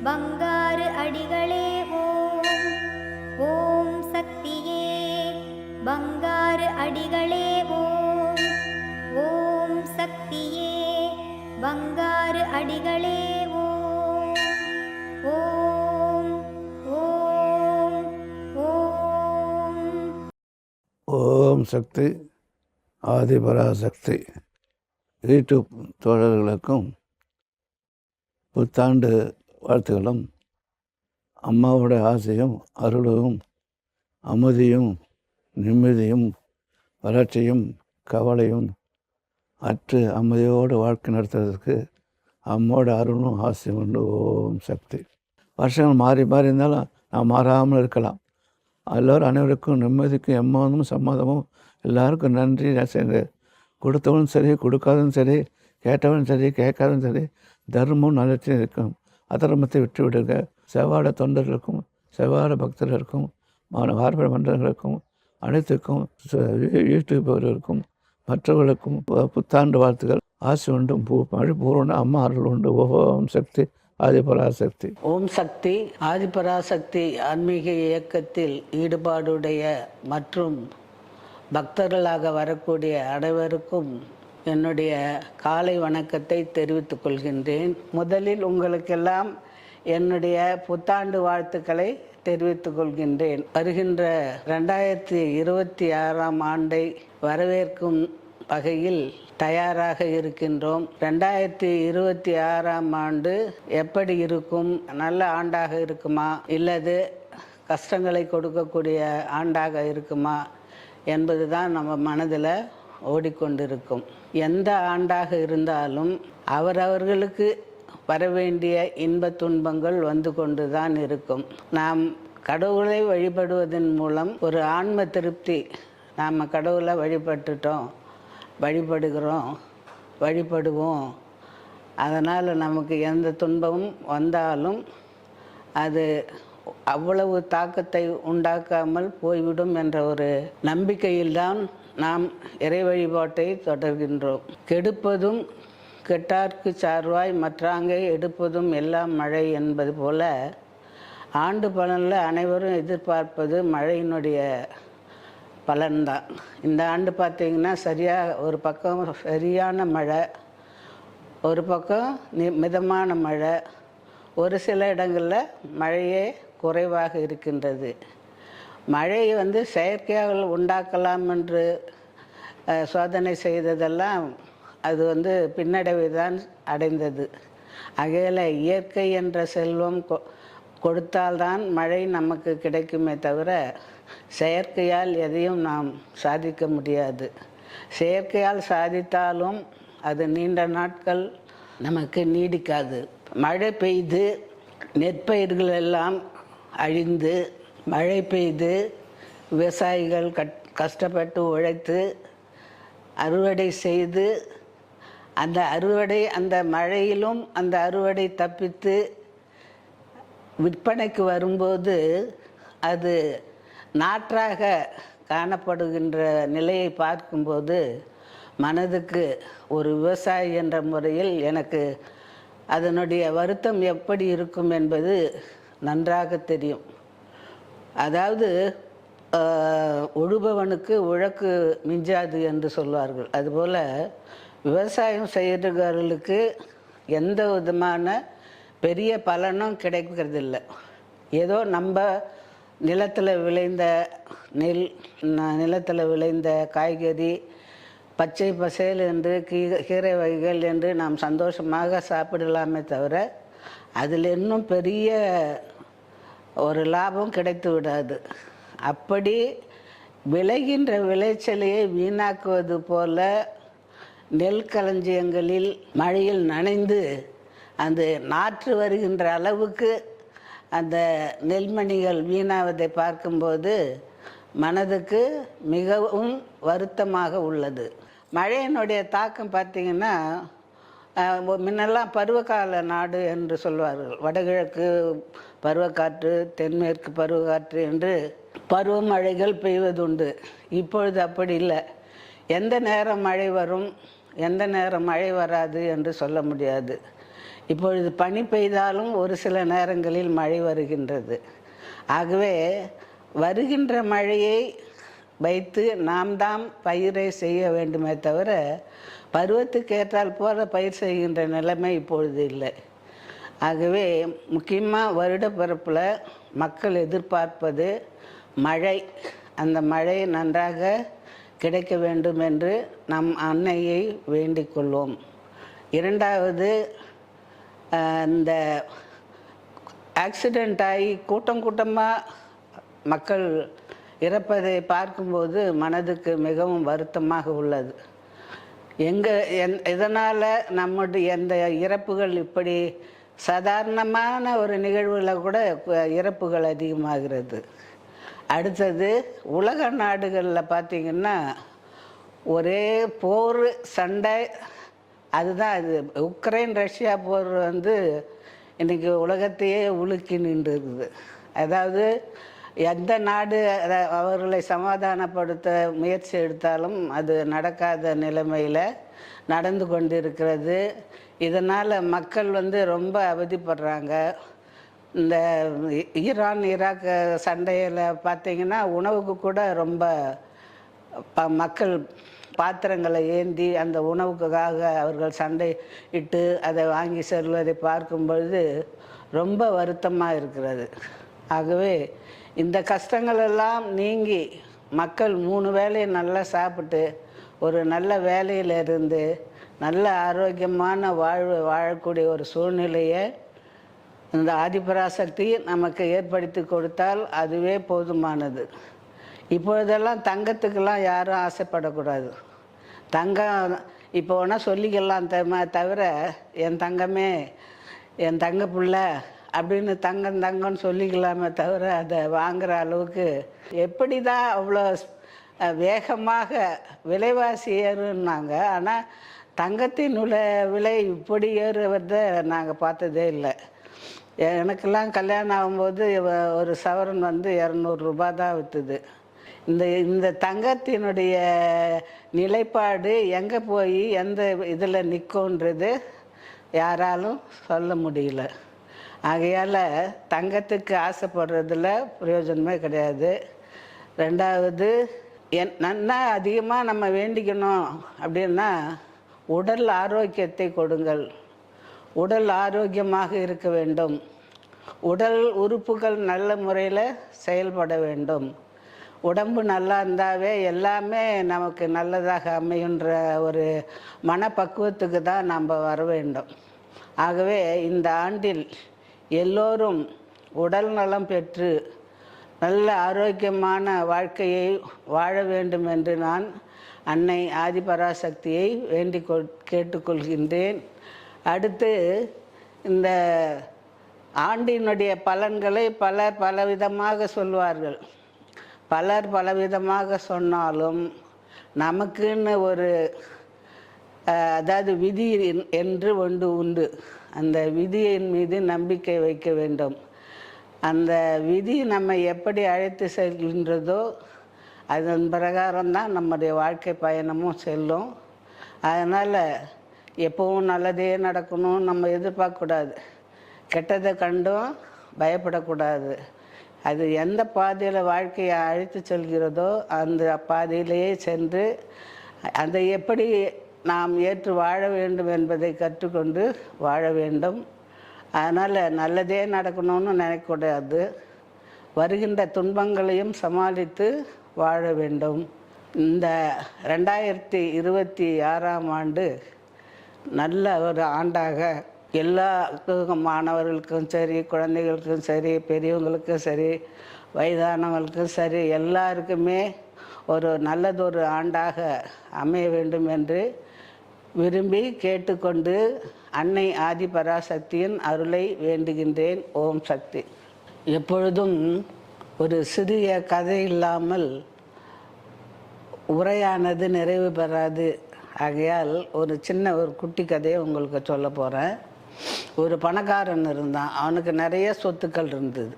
பங்காரு அடிகளே ஓம். ஓம் சக்தியே பங்காரு அடிகளே ஓம். ஓம் சக்தியே பங்காரு அடிகளே ஓம். ஓம் ஓம் ஓம். ஓம் சக்தி ஆதிபராசக்தி. யூடியூப் தோழர்களுக்கும் புத்தாண்டு வாழ்த்துக்களும் அம்மாவோட ஆசையும் அருளும் அமைதியும் நிம்மதியும் வளர்ச்சியும் கவலையும் அற்று அமைதியோடு வாழ்க்கை நடத்துறதுக்கு அம்மாவோட அருளும் ஆசையும் உண்டு. ஓம் சக்தி. வருஷங்கள் மாறி மாறி இருந்தாலும் நான் மாறாமல் இருக்கலாம். எல்லோரும் அனைவருக்கும் நிம்மதிக்கும் எம்மாதமும் சம்மதமும் எல்லாருக்கும் நன்றி. சேர்ந்து கொடுத்தவனும் சரி கொடுக்காதவனும் சரி கேட்டவனும் சரி கேட்காதவனும் சரி தர்மம் நல்லத்தையும் இருக்கும். அதர்மத்தை விட்டு விடுங்க. செவ்வாட தொண்டர்களுக்கும் செவ்வாட பக்தர்களுக்கும் வார்பட மன்றங்களுக்கும் அனைத்துக்கும் யூடியூபர்களுக்கும் மற்றவர்களுக்கும் புத்தாண்டு வாழ்த்துக்கள். ஆசை உண்டும் மழை பூர்வன அம்மா அருள் உண்டு. ஓம் சக்தி ஆதிபராசக்தி. ஓம் சக்தி ஆதிபராசக்தி ஆன்மீக இயக்கத்தில் ஈடுபாடுடைய மற்றும் பக்தர்களாக வரக்கூடிய அனைவருக்கும் என்னுடைய காலை வணக்கத்தை தெரிவித்துக் கொள்கின்றேன். முதலில் உங்களுக்கெல்லாம் என்னுடைய புத்தாண்டு வாழ்த்துக்களை தெரிவித்துக் கொள்கின்றேன். வருகின்ற 2026ஆம் ஆண்டை வரவேற்கும் வகையில் தயாராக இருக்கின்றோம். 2026ஆம் ஆண்டு எப்படி இருக்கும்? நல்ல ஆண்டாக இருக்குமா இல்லது கஷ்டங்களை கொடுக்கக்கூடிய ஆண்டாக இருக்குமா என்பதுதான் நம்ம மனதில் ஓடிக்கொண்டிருக்கும். எந்த ஆண்டாக இருந்தாலும் அவரவர்களுக்கு வரவேண்டிய இன்ப துன்பங்கள் வந்து கொண்டு தான் இருக்கும். நாம் கடவுளை வழிபடுவதன் மூலம் ஒரு ஆன்ம திருப்தி. நாம் கடவுளை வழிபட்டுட்டோம், வழிபடுவோம். அதனால் நமக்கு எந்த துன்பமும் வந்தாலும் அது அவ்வளவு தாக்கத்தை உண்டாக்காமல் போய்விடும் என்ற ஒரு நம்பிக்கையில்தான் நாம் இறை வழிபாட்டை தொடர்கின்றோம். கெடுப்பதும் கெட்டார்க்கு சார்வாய் மற்றாங்கே எடுப்பதும் எல்லாம் மழை என்பது போல ஆண்டு பலனில் அனைவரும் எதிர்பார்ப்பது மழையினுடைய பலன்தான். இந்த ஆண்டு பார்த்திங்கன்னா ஒரு பக்கம் சரியான மழை, ஒரு பக்கம் மிதமான மழை, ஒரு சில இடங்களில் மழையே குறைவாக இருக்கின்றது. மழையை செயற்கையாக உண்டாக்கலாம் என்று சோதனை செய்ததெல்லாம் அது பின்னடைவை தான் அடைந்தது. ஆகையால் இயற்கை என்ற செல்வம் கொடுத்தால்தான் மழை நமக்கு கிடைக்குமே தவிர செயற்கையால் எதையும் நாம் சாதிக்க முடியாது. செயற்கையால் சாதித்தாலும் அது நீண்ட நாட்கள் நமக்கு நீடிக்காது. மழை பெய்து நெற்பயிர்கள் எல்லாம் அழிந்து, மழை பெய்து விவசாயிகள் கஷ்டப்பட்டு உழைத்து அறுவடை செய்து அந்த மழையிலும் அந்த அறுவடை தப்பித்து விற்பனைக்கு வரும்போது அது நாற்றாக காணப்படுகின்ற நிலையை பார்க்கும்போது மனதுக்கு ஒரு விவசாயி என்ற முறையில் எனக்கு அதனுடைய வருத்தம் எப்படி இருக்கும் என்பது நன்றாக தெரியும். அதாவது உழுபவனுக்கு உழக்கு மிஞ்சாது என்று சொல்வார்கள். அதுபோல் விவசாயம் செய்கிறவர்களுக்கு எந்த விதமான பெரிய பலனும் கிடைக்கிறதில்லை. ஏதோ நம்ம நிலத்தில் விளைந்த நிலத்தில் விளைந்த காய்கறி பச்சை பசேல் என்று கீரை வகைகள் என்று நாம் சந்தோஷமாக சாப்பிடலாமே தவிர அதில் இன்னும் பெரிய ஒரு லாபம் கிடைத்து விடாது. அப்படி விளைகின்ற விளைச்சலையை வீணாக்குவது போல நெல் களஞ்சியங்களில் மழையில் நனைந்து அந்த நாற்று வருகின்ற அளவுக்கு அந்த நெல்மணிகள் வீணாவதை பார்க்கும்போது மனதுக்கு மிகவும் வருத்தமாக உள்ளது. மழையினுடைய தாக்கம் பார்த்திங்கன்னா முன்னெல்லாம் பருவகால நாடு என்று சொல்வார்கள். வடகிழக்கு பருவக்காற்று, தென்மேற்கு பருவக்காற்று என்று பருவமழைகள் பெய்வதுண்டு. இப்பொழுது அப்படி இல்லை. எந்த நேரம் மழை வரும், எந்த நேரம் மழை வராது என்று சொல்ல முடியாது. இப்பொழுது பனி பெய்தாலும் ஒரு சில நேரங்களில் மழை வருகின்றது. ஆகவே வருகின்ற மழையை வைத்து நாம் தான் பயிரை செய்ய வேண்டுமே தவிர பருவத்துக்கு ஏற்றால் போல பயிர் செய்கின்ற நிலைமை இப்பொழுது இல்லை. ஆகவே முக்கியமாக வருடப்பிறப்பில் மக்கள் எதிர்பார்ப்பது மழை. அந்த மழை நன்றாக கிடைக்க வேண்டும் என்று நம் அன்னையை வேண்டிக் கொள்வோம். இரண்டாவது, இந்த ஆக்சிடெண்ட் ஆகி கூட்டம் கூட்டமாக மக்கள் இறப்பதை பார்க்கும்போது மனதுக்கு மிகவும் வருத்தமாக உள்ளது. இதனால் நம்முடைய இந்த இறப்புகள் இப்படி சாதாரணமான ஒரு நிகழ்வில் கூட இறப்புகள் அதிகமாகிறது. அடுத்தது, உலக நாடுகளில் பார்த்திங்கன்னா ஒரே போர் சண்டை. அதுதான் அது உக்ரைன் ரஷ்யா போர் இன்றைக்கி உலகத்தையே உலுக்கி நின்றுருக்குது. அதாவது எந்த நாடு அவர்களை சமாதானப்படுத்த முயற்சி எடுத்தாலும் அது நடக்காத நிலைமையில் நடந்து கொண்டிருக்கிறது. இதனால் மக்கள் ரொம்ப அவதிப்படுறாங்க. இந்த ஈரான் ஈராக் சண்டையில் பார்த்திங்கன்னா உணவுக்கு கூட ரொம்ப மக்கள் பாத்திரங்களை ஏந்தி அந்த உணவுக்காக அவர்கள் சண்டை இட்டு அதை வாங்கி செல்வதை பார்க்கும் பொழுது ரொம்ப வருத்தமாக இருக்கிறது. ஆகவே இந்த கஷ்டங்கள் எல்லாம் நீங்கி மக்கள் 3 வேளையை நல்லா சாப்பிட்டு ஒரு நல்ல வேலையில் இருந்து நல்ல ஆரோக்கியமான வாழ்வு வாழக்கூடிய ஒரு சூழ்நிலையை இந்த ஆதிபராசக்தி நமக்கு ஏற்படுத்தி கொடுத்தால் அதுவே போதுமானது. இப்பொழுதெல்லாம் தங்கத்துக்கெல்லாம் யாரும் ஆசைப்படக்கூடாது. தங்கம் இப்போ வேணால் சொல்லிக்கலாம் தவிர என் தங்கமே, என் தங்க பிள்ளை அப்படின்னு தங்கம்னு சொல்லிக்கலாமே தவிர அதை வாங்குகிற அளவுக்கு எப்படி தான் அவ்வளோ வேகமாக விலைவாசி ஏறுனாங்க. ஆனால் தங்கத்தின் விலை இப்படி ஏறுவதை நாங்கள் பார்த்ததே இல்லை. எனக்கெல்லாம் கல்யாணம் ஆகும்போது ஒரு சவரன் 200 ரூபா தான் விற்றுது. இந்த தங்கத்தினுடைய நிலைப்பாடு எங்கே போய் எந்த இதில் நிற்கும்ன்றது யாராலும் சொல்ல முடியல. ஆகையால் தங்கத்துக்கு ஆசைப்படுறதுல பிரயோஜனமே கிடையாது. ரெண்டாவது, நல்லா அதிகமாக நம்ம வேண்டிக்கணும் அப்படின்னா உடல் ஆரோக்கியத்தை கொடுங்கள். உடல் ஆரோக்கியமாக இருக்க வேண்டும். உடல் உறுப்புகள் நல்ல முறையில் செயல்பட வேண்டும். உடம்பு நல்லா இருந்தாவே எல்லாமே நமக்கு நல்லதாக அமையுன்ற ஒரு மனப்பக்குவத்துக்கு தான் நாம் வர வேண்டும். ஆகவே இந்த ஆண்டில் எல்லோரும் உடல் நலம் பெற்று நல்ல ஆரோக்கியமான வாழ்க்கையை வாழ வேண்டும் என்று நான் அன்னை ஆதிபராசக்தியை கேட்டுக்கொள்கின்றேன். அடுத்து, இந்த ஆண்டினுடைய பலன்களை பலர் பலவிதமாக சொல்வார்கள். பலர் பலவிதமாக சொன்னாலும் நமக்குன்னு ஒரு அதாவது விதி என்று ஒன்று உண்டு. அந்த விதியின் மீது நம்பிக்கை வைக்க வேண்டும். அந்த விதி நம்மை எப்படி அழைத்து செல்கின்றதோ அதன் பிரகாரம்தான் நம்முடைய வாழ்க்கை பயணமும் செல்லும். அதனால் எப்பவும் நல்லதே நடக்கணும்னு நம்ம எதிர்பார்க்கக்கூடாது. கெட்டதை கண்டும் பயப்படக்கூடாது. அது எந்த பாதையில் வாழ்க்கையை அழைத்து செல்கிறதோ அந்த பாதையிலேயே சென்று அதை எப்படி நாம் ஏற்று வாழ வேண்டும் என்பதை கற்றுக்கொண்டு வாழ வேண்டும். அதனால் நல்லதே நடக்கணும்னு நினைக்கக்கூடாது. வருகின்ற துன்பங்களையும் சமாளித்து வாழ வேண்டும். இந்த 2026ஆம் ஆண்டு நல்ல ஒரு ஆண்டாக எல்லா மாணவர்களுக்கும் சரி, குழந்தைகளுக்கும் சரி, பெரியவங்களுக்கும் சரி, வயதானவங்களுக்கும் சரி, எல்லாருக்குமே ஒரு நல்லதொரு ஆண்டாக அமைய வேண்டும் என்று விரும்பி கேட்டுக்கொண்டு அன்னை ஆதிபராசக்தியின் அருளை வேண்டுகின்றேன். ஓம் சக்தி. எப்பொழுதும் ஒரு சிறிய கதை இல்லாமல் உரையானது நிறைவு பெறாது. ஆகையால் ஒரு குட்டி கதையை உங்களுக்கு சொல்ல போகிறேன். ஒரு பணக்காரன் இருந்தான். அவனுக்கு நிறைய சொத்துக்கள் இருந்தது.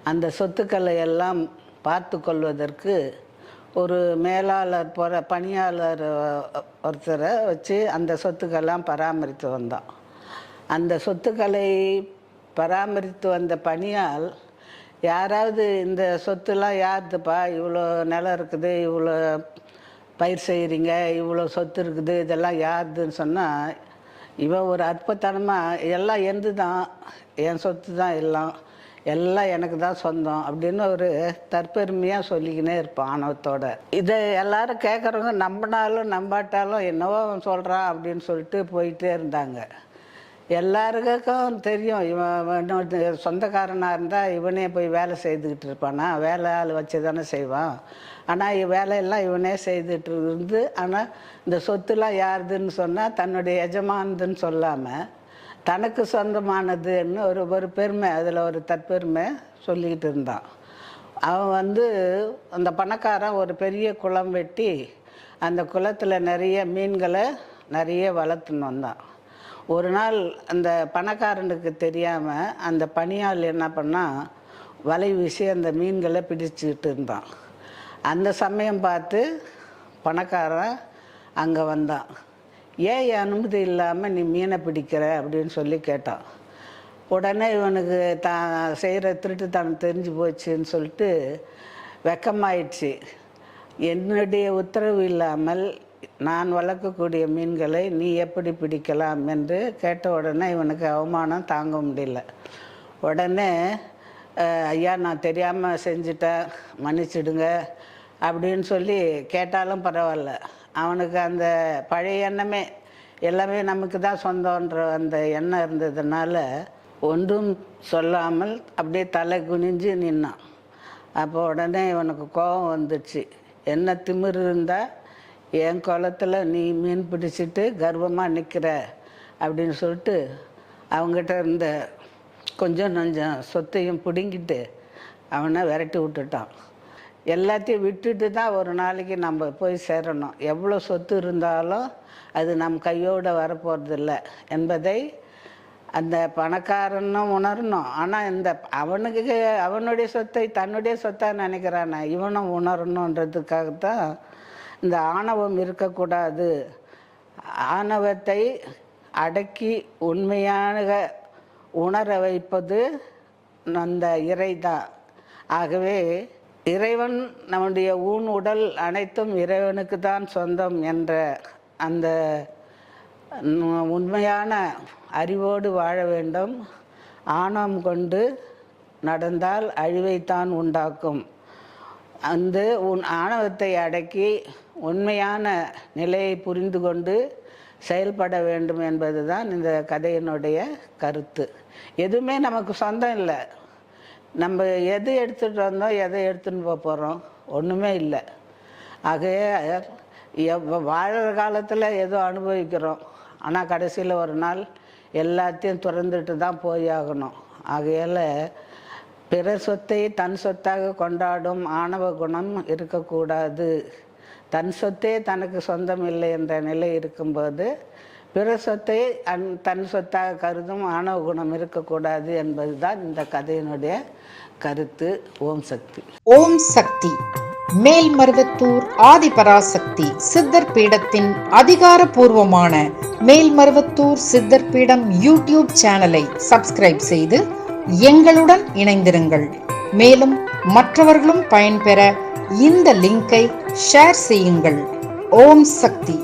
அந்த சொத்துக்களை எல்லாம் பார்த்து கொள்வதற்கு ஒரு மேலாளர் பணியாளர் ஒருத்தரை வச்சு அந்த சொத்துக்கெல்லாம் பராமரித்து வந்தான். அந்த சொத்துக்களை பராமரித்து வந்த பணியால் யாராவது இந்த சொத்துலாம் யாருதுப்பா, இவ்வளோ நிலம் இருக்குது, இவ்வளோ பயிர் செய்கிறீங்க, இவ்வளோ சொத்து இருக்குது, இதெல்லாம் யாருதுன்னு சொன்னால் இவன் ஒரு அற்புதமாக எல்லாம் எந்து தான், என் சொத்து தான் எல்லாம் எனக்கு தான் சொந்தம் அப்படின்னு ஒரு தற்பெருமையாக சொல்லிக்கினே இருப்பான் ஆணவத்தோட. இதை எல்லாரும் கேட்குறவங்க நம்பினாலும் நம்பாட்டாலும் என்னவோ அவன் சொல்கிறான் அப்படின்னு சொல்லிட்டு போயிட்டே இருந்தாங்க. எல்லாருக்கும் தெரியும் இவன் சொந்தக்காரனாக இருந்தால் இவனே போய் வேலை செய்துக்கிட்டு இருப்பானா, வேலை ஆள் வச்சு தானே செய்வான். ஆனால் வேலையெல்லாம் இவனே செய்துட்டு இருந்து, ஆனால் இந்த சொத்துலாம் யாருதுன்னு சொன்னால் தன்னுடைய எஜமானதுன்னு சொல்லாமல் தனக்கு சொந்தமானதுன்னு ஒரு பெருமை, அதில் ஒரு தற்பெருமை சொல்லிக்கிட்டு இருந்தான். அவன் அந்த பணக்காரன் ஒரு பெரிய குளம் வெட்டி அந்த குளத்தில் நிறைய மீன்களை நிறைய வளர்த்துன்னு வந்தான். ஒரு நாள் அந்த பணக்காரனுக்கு தெரியாமல் அந்த பணியாள் என்ன பண்ணால் வலை வீசி அந்த மீன்களை பிடிச்சிக்கிட்டு இருந்தான். அந்த சமயம் பார்த்து பணக்காரன் அங்கே வந்தான். ஏன் அனுமதி இல்லாமல் நீ மீனை பிடிக்கிற அப்படின்னு சொல்லி கேட்டான். உடனே இவனுக்கு தான் செய்கிற திருட்டுத்தனம் தெரிஞ்சு போச்சுன்னு சொல்லிட்டு வெக்கமாயிடுச்சு. என்னுடைய உத்தரவு இல்லாமல் நான் வளர்க்கக்கூடிய மீன்களை நீ எப்படி பிடிக்கலாம் என்று கேட்ட உடனே இவனுக்கு அவமானம் தாங்க முடியல. உடனே ஐயா நான் தெரியாமல் செஞ்சிட்டேன், மன்னிச்சிடுங்க அப்படின்னு சொல்லி கேட்டாலும் பரவாயில்ல. அவனுக்கு அந்த பழைய எண்ணமே எல்லாமே நமக்கு தான் சொந்தன்ற அந்த எண்ணம் இருந்ததுனால ஒன்றும் சொல்லாமல் அப்படியே தலை குனிஞ்சு நின்னான். அப்போ உடனே இவனுக்கு கோபம் வந்துடுச்சு. என்ன திமிரு இருந்தால் என் குளத்தில் நீ மீன் பிடிச்சிட்டு கர்வமாக நிற்கிற அப்படின்னு சொல்லிட்டு அவங்ககிட்ட இருந்த கொஞ்சம் சொத்தையும் பிடுங்கிட்டு அவனை விரட்டி விட்டுட்டான். எல்லாத்தையும் விட்டுட்டு தான் ஒரு நாளைக்கு நம்ம போய் சேரணும். எவ்வளோ சொத்து இருந்தாலும் அது நம் கையோடு வரப்போகிறதில்ல என்பதை அந்த பணக்காரனும் உணரணும். ஆனால் அவனுடைய சொத்தை தன்னுடைய சொத்தாக நினைக்கிறானே இவனும் உணரணுன்றதுக்காகத்தான் இந்த ஆணவம் இருக்கக்கூடாது. ஆணவத்தை அடக்கி உண்மையாக உணர வைப்பது அந்த இறைதான். ஆகவே இறைவன் நம்முடைய உடல் அனைத்தும் இறைவனுக்கு தான் சொந்தம் என்ற அந்த உண்மையான அறிவோடு வாழ வேண்டும். ஆணவம் கொண்டு நடந்தால் அழிவைத்தான் உண்டாக்கும். ஆணவத்தை அடக்கி உண்மையான நிலையை புரிந்து கொண்டு செயல்பட வேண்டும் என்பது தான் இந்த கதையினுடைய கருத்து. எதுவுமே நமக்கு சொந்தம் இல்லை. நம்ம எது எடுத்துகிட்டு வந்தோம், எதை எடுத்துன்னு போகிறோம், ஒன்றுமே இல்லை. ஆகவே வாழற காலத்தில் ஏதோ அனுபவிக்கிறோம், ஆனால் கடைசியில் ஒரு நாள் எல்லாத்தையும் துறந்துட்டு தான் போய் ஆகணும். ஆகையால் பிற சொத்தை தன் சொத்தாக கொண்டாடும் ஆணவ குணம் இருக்கக்கூடாது. தன் சொத்தே தனக்கு சொந்தம் இல்லை என்ற நிலை இருக்கும்போது பிற சொத்தை தன் சொத்தாக கருதும் ஆணவ குணம் இருக்கக்கூடாது என்பது தான் இந்த கதையினுடைய கருத்து. ஓம் சக்தி. ஓம் சக்தி. மேல்மருவத்தூர் ஆதிபராசக்தி சித்தர் பீடத்தின் அதிகாரப்பூர்வமான மேல்மருவத்தூர் சித்தர் பீடம் யூடியூப் சேனலை சப்ஸ்கிரைப் செய்து எங்களுடன் இணைந்திருங்கள். மேலும் மற்றவர்களும் பயன்பெற இந்த லிங்கை ஷேர் செய்யுங்கள். ஓம் சக்தி.